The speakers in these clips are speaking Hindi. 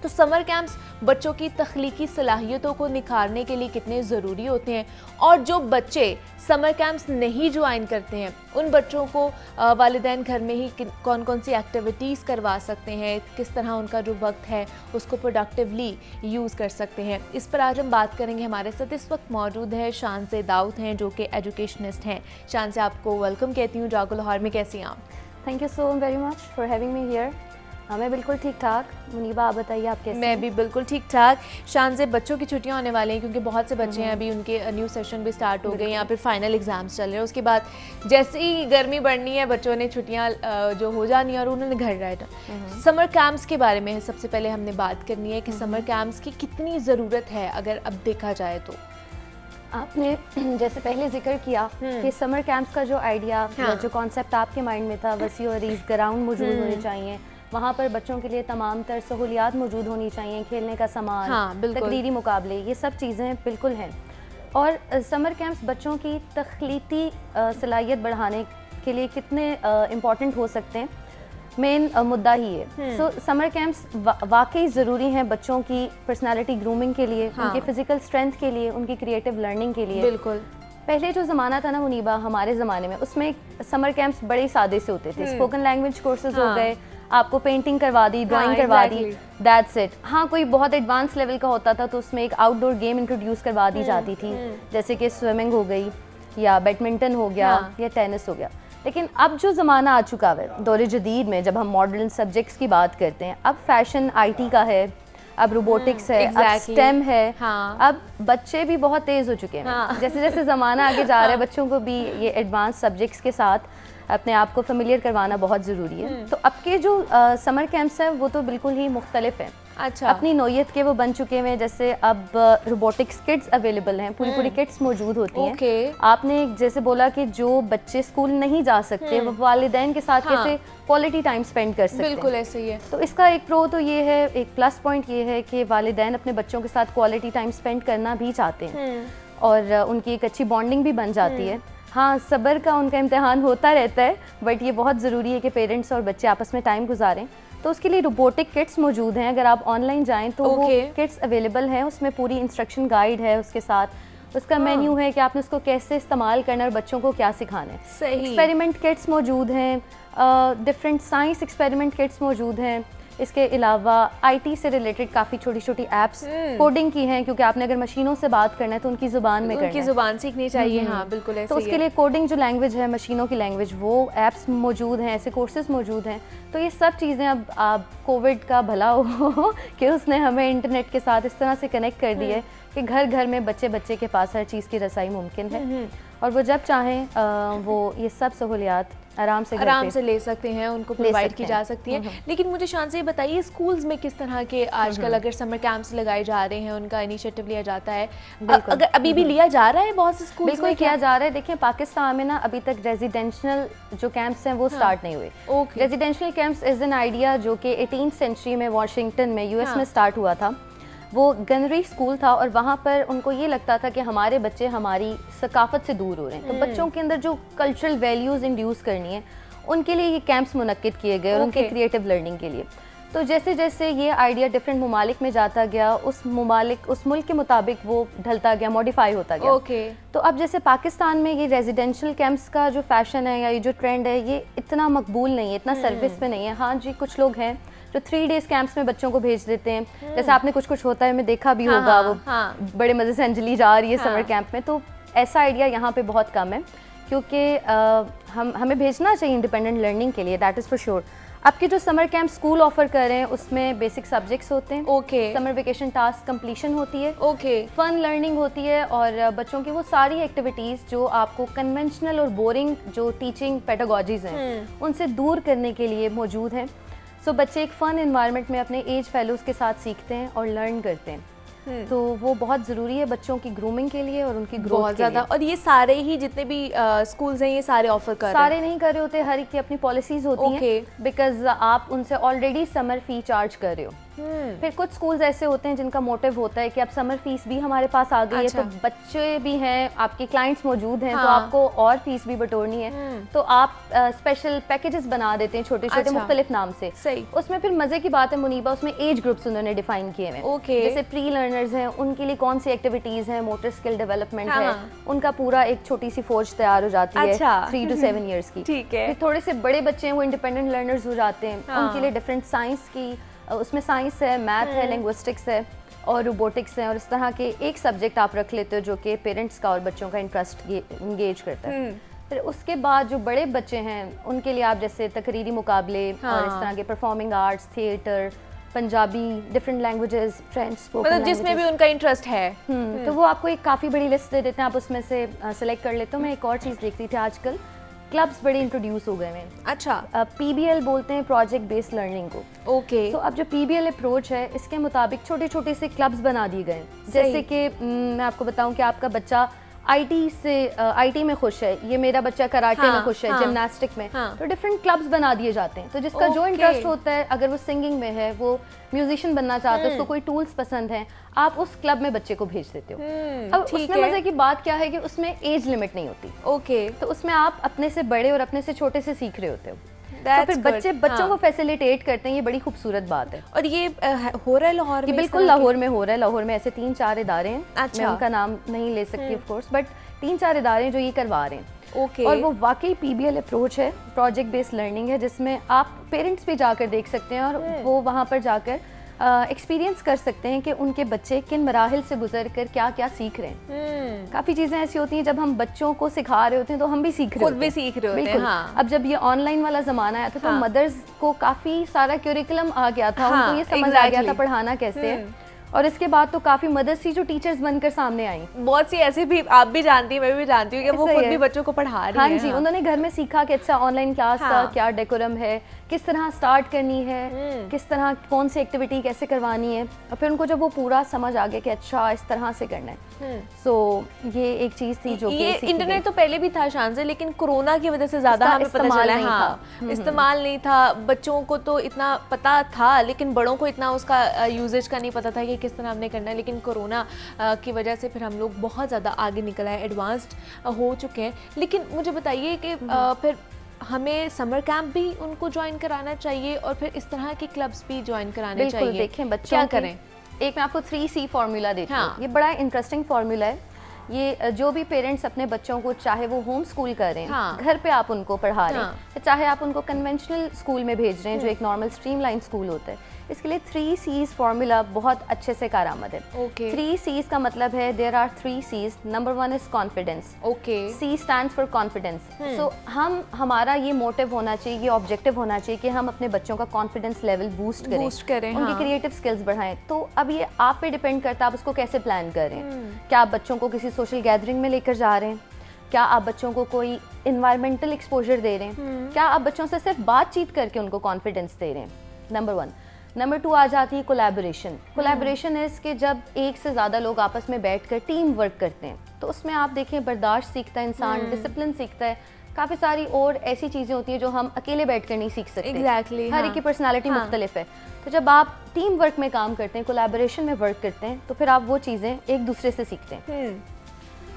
तो समर कैंप्स बच्चों की तख्लीकी सलाहियतों को निखारने के लिए कितने ज़रूरी होते हैं, और जो बच्चे समर कैंप्स नहीं ज्वाइन करते हैं उन बच्चों को वालिदैन घर में ही कौन कौन सी एक्टिविटीज़ करवा सकते हैं, किस तरह उनका जो वक्त है उसको प्रोडक्टिवली यूज़ कर सकते हैं। इस पर आज हम बात करेंगे। हमारे साथ इस वक्त मौजूद है शान से दाऊद हैं जो कि एजुकेशनिस्ट हैं। शान से आपको वेलकम कहती हूँ। जागो लाहौर में कैसी हैं आप? Thank you so very much for having me here. मैं बिल्कुल ठीक ठाक। मुनीबा आप बताइए आप कैसे? मैं भी बिल्कुल ठीक ठाक। शान से बच्चों की छुट्टियां होने वाली हैं क्योंकि बहुत से बच्चे हैं अभी, उनके न्यू सेशन भी स्टार्ट हो गए, यहाँ पे फाइनल एग्जाम्स चल रहे हैं। उसके बाद जैसे ही गर्मी बढ़नी है बच्चों ने छुट्टियां जो हो जानी है और उन्होंने घर रहना। समर कैंप्स के बारे में सबसे पहले हमने बात करनी है कि समर कैंप्स की कितनी ज़रूरत है अगर अब देखा जाए तो। आपने जैसे पहले जिक्र किया कि समर कैंप्स का जो आइडिया या जो कॉन्सेप्ट आपके माइंड में था, वसी और रीज ग्राउंड मौजूद होने चाहिए, वहाँ पर बच्चों के लिए तमाम तर सहूलियात मौजूद होनी चाहिए, खेलने का सामान, तकरीरी मुकाबले, ये सब चीज़ें बिल्कुल हैं। और समर कैंप्स बच्चों की तख्लीकी सलाहियत बढ़ाने के लिए कितने इम्पॉर्टेंट हो सकते हैं, मेन मुद्दा ही है। सो समर कैंप्स वाकई ज़रूरी हैं बच्चों की पर्सनालिटी ग्रूमिंग के लिए, उनके फिजिकल स्ट्रेंथ के लिए, उनकी क्रिएटिव लर्निंग के लिए। बिल्कुल। पहले जो ज़माना था ना मुनीबा, हमारे ज़माने में, उसमें समर कैंप्स बड़े सादे से होते थे। स्पोकन लैंग्वेज कोर्सेज हो गए, आपको पेंटिंग करवा दी, ड्राइंग करवा दी, दैट्स इट। हाँ, कोई बहुत एडवांस लेवल का होता था तो उसमें एक आउटडोर गेम इंट्रोड्यूस करवा दी जाती थी, जैसे कि स्विमिंग हो गई या बैडमिंटन हो गया या टेनिस हो गया। लेकिन अब जो ज़माना आ चुका है दौर जदीद में, जब हम मॉडर्न सब्जेक्ट्स की बात करते हैं, अब फैशन आईटी का है, अब रोबोटिक्स है, अब स्टेम है, अब बच्चे भी बहुत तेज़ हो चुके हैं। जैसे जैसे ज़माना आगे जा रहा है बच्चों को भी ये एडवांस सब्जेक्ट्स के साथ अपने आप को फेमिलियर करवाना बहुत ज़रूरी है। तो अब के जो समर कैंप्स हैं वो तो बिल्कुल ही मुख्तलिफ हैं। अच्छा। अपनी नौयत के वो बन चुके हैं। जैसे अब रोबोटिक्स किट्स अवेलेबल हैं, पूरी पूरी किट्स मौजूद होती हैं। आपने जैसे बोला कि जो बच्चे स्कूल नहीं जा सकते वो वालिदैन के साथ कैसे क्वालिटी टाइम स्पेंड कर सकते हैं। बिल्कुल ऐसे ही है। तो इसका एक प्रो तो ये है, एक प्लस पॉइंट ये है कि वालिदैन अपने बच्चों के साथ क्वालिटी टाइम स्पेंड करना भी चाहते हैं और उनकी एक अच्छी बॉन्डिंग भी बन जाती है। हाँ, सब्र का उनका इम्तिहान होता रहता है, बट ये बहुत ज़रूरी है कि पेरेंट्स और बच्चे आपस में टाइम गुजारें। तो उसके लिए रोबोटिक किट्स मौजूद हैं। अगर आप ऑनलाइन जाएं तो वो किट्स अवेलेबल हैं, उसमें पूरी इंस्ट्रक्शन गाइड है, उसके साथ उसका मेन्यू है कि आपने उसको कैसे इस्तेमाल करना है और बच्चों को क्या सिखाना है। सही। एक्सपेरिमेंट किट्स मौजूद हैं, डिफरेंट साइंस एक्सपेरिमेंट किट्स मौजूद हैं। इसके अलावा आईटी से रिलेटेड काफ़ी छोटी छोटी एप्स कोडिंग की हैं, क्योंकि आपने अगर मशीनों से बात करना है तो उनकी ज़ुबान में करना है, उनकी ज़ुबान सीखनी चाहिए। हाँ बिल्कुल ऐसे तो उसके लिए कोडिंग जो लैंग्वेज है, मशीनों की लैंग्वेज, वो एप्स मौजूद हैं, ऐसे कोर्सेज मौजूद हैं। तो ये सब चीज़ें अब कोविड का भला हो कि उसने हमें इंटरनेट के साथ इस तरह से कनेक्ट कर दी है कि घर घर में बच्चे बच्चे के पास हर चीज़ की रसाई मुमकिन है और वो जब चाहें वो ये सब सहूलियात आराम से ले सकते हैं, उनको प्रोवाइड की जा सकती है। लेकिन मुझे शान से ये बताइए, स्कूल्स में किस तरह के आजकल अगर समर कैंप्स लगाए जा रहे हैं, उनका इनिशिएटिव लिया जाता है, अगर अभी भी लिया जा रहा है बहुत से स्कूल्स बिल्कुल किया जा रहा है। देखिए, पाकिस्तान में ना अभी तक रेजिडेंशियल जो कैंप्स हैं वो स्टार्ट नहीं हुए। Residential camps is an idea जो कि 18th सेंचुरी में वाशिंगटन में यूएस में स्टार्ट हुआ था। वो गनरी स्कूल था और वहाँ पर उनको ये लगता था कि हमारे बच्चे हमारी सकाफत से दूर हो रहे हैं, तो बच्चों के अंदर जो कल्चरल वैल्यूज़ इंड्यूस करनी है उनके लिए ये कैंप्स मुनक्किद किए गए और उनके क्रिएटिव लर्निंग के लिए। तो जैसे जैसे ये आइडिया डिफरेंट ममालिक में जाता गया, उस मुल्क के मुताबिक वो ढलता गया, मॉडिफाई होता गया। तो अब जैसे पाकिस्तान में ये रेजिडेंशियल कैंप्स का जो फैशन है या ये जो ट्रेंड है ये इतना मकबूल नहीं है, इतना सर्विस में नहीं है। हाँ जी, कुछ लोग हैं जो 3 डेज कैंप्स में बच्चों को भेज देते हैं। जैसे आपने कुछ कुछ होता है मैं देखा भी होगा, वो बड़े मज़े से अंजलि जा रही है समर कैंप में। तो ऐसा आइडिया यहाँ पे बहुत कम है, क्योंकि हमें भेजना चाहिए इंडिपेंडेंट लर्निंग के लिए, दैट इज़ फॉर श्योर। अब के जो समर कैंप स्कूल ऑफर कर रहे हैं उसमें बेसिक सब्जेक्ट्स होते हैं, समर वेकेशन टास्क कंप्लीशन होती है, फन लर्निंग होती है और बच्चों की वो सारी एक्टिविटीज़ जो आपको कन्वेंशनल और बोरिंग जो टीचिंग पेडागोजीज हैं उनसे दूर करने के लिए मौजूद हैं। सो बच्चे एक फ़न इन्वायरमेंट में अपने एज फेलोज़ के साथ सीखते हैं और लर्न करते हैं। तो वो बहुत ज़रूरी है बच्चों की ग्रूमिंग के लिए और उनकी ग्रोथ बहुत ज़्यादा। और ये सारे ही जितने भी स्कूल्स हैं ये सारे ऑफर कर रहे हैं? सारे नहीं कर रहे होते, हर एक की अपनी पॉलिसीज़ होती हैं, बिकॉज आप उनसे ऑलरेडी समर फ़ी चार्ज कर रहे हो। फिर कुछ स्कूल्स ऐसे होते हैं जिनका मोटिव होता है कि अब समर फीस भी हमारे पास आ गई है, तो बच्चे भी हैं, आपके क्लाइंट्स मौजूद हैं, तो आपको और फीस भी बटोरनी है, तो आप स्पेशल पैकेजेस बना देते हैं छोटे छोटे मुख्तलिफ नाम से। सही। उसमें फिर मजे की बात है मुनीबा, उसमें एज ग्रुप्स उन्होंने डिफाइन किए हैं। जैसे प्री लर्नर्स हैं, उनके लिए कौन सी एक्टिविटीज हैं, मोटर स्किल डेवलपमेंट है, उनका पूरा एक छोटी सी फौज तैयार हो जाती है 3 to 7 ईयर्स की। ठीक है। फिर थोड़े से बड़े बच्चे हैं, वो इंडिपेंडेंट लर्नर्स हो जाते हैं, उनके लिए डिफरेंट साइंस की, उसमें साइंस है, मैथ है, लिंग्विस्टिक्स है और रोबोटिक्स है, और इस तरह के एक सब्जेक्ट आप रख लेते हो जो कि पेरेंट्स का और बच्चों का इंटरेस्ट इंगेज करता है। फिर उसके बाद जो बड़े बच्चे हैं उनके लिए आप जैसे तकरीरी मुकाबले और इस तरह के performing arts, theatre, Punjabi, different languages, French spoken, मतलब जिसमें भी उनका इंटरेस्ट है। तो वो आपको एक काफ़ी बड़ी लिस्ट दे देते हैं, आप उसमें से सेलेक्ट कर लेते हो। मैं एक और चीज़ देखती थी आजकल, क्लब्स बड़े इंट्रोड्यूस हो गए हैं। अच्छा। PBL बोलते हैं प्रोजेक्ट बेस्ड लर्निंग को। ओके। तो अब जो PBL अप्रोच है इसके मुताबिक छोटे छोटे से क्लब्स बना दिए गए हैं। जैसे कि मैं आपको बताऊं कि आपका बच्चा IT में खुश है, ये मेरा बच्चा कराटे में खुश है, जिम्नास्टिक में, तो डिफरेंट क्लब्स बना दिए जाते हैं। तो जिसका जो इंटरेस्ट होता है, अगर वो सिंगिंग में है, वो म्यूजिशियन बनना चाहता है, उसको कोई टूल्स पसंद है, आप उस क्लब में बच्चे को भेज देते हो। अब उसमें मजे की बात क्या है कि उसमें एज लिमिट नहीं होती। ओके। तो उसमें आप अपने से बड़े और अपने से छोटे से सीख रहे होते हो। तो फिर बच्चों को फैसिलिटेट करते हैं, ये बड़ी खूबसूरत बात है। और ये हो रहा है लाहौर में? बिल्कुल लाहौर में हो रहा है। लाहौर में ऐसे 3-4 इदारे हैं, अच्छा। मैं उनका नाम नहीं ले सकती ऑफ कोर्स, बट 3-4 इदारे हैं जो ये करवा रहे हैं। ओके। और वो वाकई PBL अप्रोच है, प्रोजेक्ट बेस्ड लर्निंग है, जिसमें आप पेरेंट्स भी जाकर देख सकते हैं और वो वहाँ पर जाकर एक्सपीरियंस कर सकते हैं कि उनके बच्चे किन मराहिल से गुजर कर क्या क्या सीख रहे हैं। काफ़ी चीज़ें ऐसी होती हैं जब हम बच्चों को सिखा रहे होते हैं तो हम भी सीख रहे होते हैं, खुद भी सीख रहे होते हैं। हाँ। अब जब ये ऑनलाइन वाला ज़माना आया था तो मदर्स को काफ़ी सारा क्यूरिकुलम आ गया था, उनको ये समझ आ गया था पढ़ाना कैसे है। और इसके बाद तो काफ़ी मदर्स थी जो टीचर्स बनकर सामने आई। बहुत सी ऐसी भी आप भी जानती हैं, मैं भी जानती हूँ कि वो खुद भी बच्चों को पढ़ा रही हैं। हाँ जी, उन्होंने घर में सीखा कि अच्छा ऑनलाइन क्लास का क्या डेकोरम है, किस तरह स्टार्ट करनी है, किस तरह कौन सी एक्टिविटी कैसे करवानी है, और फिर उनको जब वो पूरा समझ आ गया कि अच्छा इस तरह से करना है। सो ये एक चीज़ थी जो ये इंटरनेट तो पहले भी था शान से, लेकिन कोरोना की वजह से ज़्यादा हमें पता चला है। हाँ, इस्तेमाल नहीं था, बच्चों को तो इतना पता था लेकिन बड़ों को इतना उसका यूजेज का नहीं पता था कि किस तरह हमने करना है। लेकिन कोरोना की वजह से फिर हम लोग बहुत ज़्यादा आगे निकल आए, एडवांस्ड हो चुके हैं। लेकिन मुझे बताइए कि फिर हमें समर कैंप भी उनको ज्वाइन कराना चाहिए और फिर इस तरह के क्लब्स भी ज्वाइन कराने चाहिए? देखें बच्चों क्या करें। एक मैं आपको 3C फार्मूला देती हूँ। ये बड़ा इंटरेस्टिंग फार्मूला है। ये जो भी पेरेंट्स अपने बच्चों को, चाहे वो होम स्कूल कर रहे हैं, घर पे आप उनको पढ़ा रहे हैं, चाहे आप उनको कन्वेंशनल स्कूल में भेज रहे हैं जो एक नॉर्मल स्ट्रीमलाइन स्कूल होता है, इसके लिए 3C's फार्मूला बहुत अच्छे से कारआमद है। 3C's का मतलब है there are 3 C's। Number 1 is confidence. C stands for confidence. So हमारा ये मोटिव होना चाहिए, ये ऑब्जेक्टिव होना चाहिए कि हम अपने बच्चों का कॉन्फिडेंस लेवल बूस्ट करें, उनकी क्रिएटिव स्किल्स बढ़ाएं। तो अब ये आप पे डिपेंड करता है आप उसको कैसे प्लान कर रहे हैं। क्या आप बच्चों को किसी सोशल गैदरिंग में लेकर जा रहे हैं? क्या आप बच्चों को कोई इन्वायरमेंटल एक्सपोजर दे रहे हैं? क्या आप बच्चों से सिर्फ बातचीत करके उनको कॉन्फिडेंस दे रहे हैं? नंबर 1। नंबर 2 आ जाती है कोलैबोरेशन। कोलैबोरेशन इज कि जब एक से ज़्यादा लोग आपस में बैठकर टीम वर्क करते हैं, तो उसमें आप देखें बर्दाश्त सीखता है इंसान, डिसिप्लिन सीखता है, काफ़ी सारी और ऐसी चीज़ें होती हैं जो हम अकेले बैठकर नहीं सीख सकते। Exactly, हर एक की पर्सनैलिटी मुख्तलिफ है। तो जब आप टीम वर्क में काम करते हैं, कोलैबोरेशन में वर्क करते हैं, तो फिर आप वो चीज़ें एक दूसरे से सीखते हैं।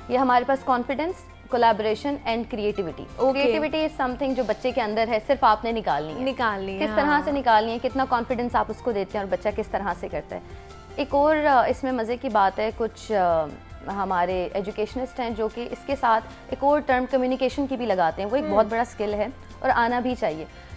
ये हमारे पास confidence, collaboration and creativity. Creativity is something जो बच्चे के अंदर है, सिर्फ आपने निकालनी है। किस तरह से निकालनी है, कितना कॉन्फिडेंस आप उसको देते हैं और बच्चा किस तरह से करता है। एक और इसमें मज़े की बात है, कुछ हमारे एजुकेशनिस्ट हैं जो कि इसके साथ एक और टर्म कम्युनिकेशन की भी लगाते हैं। वो एक बहुत बड़ा स्किल है और आना भी चाहिए।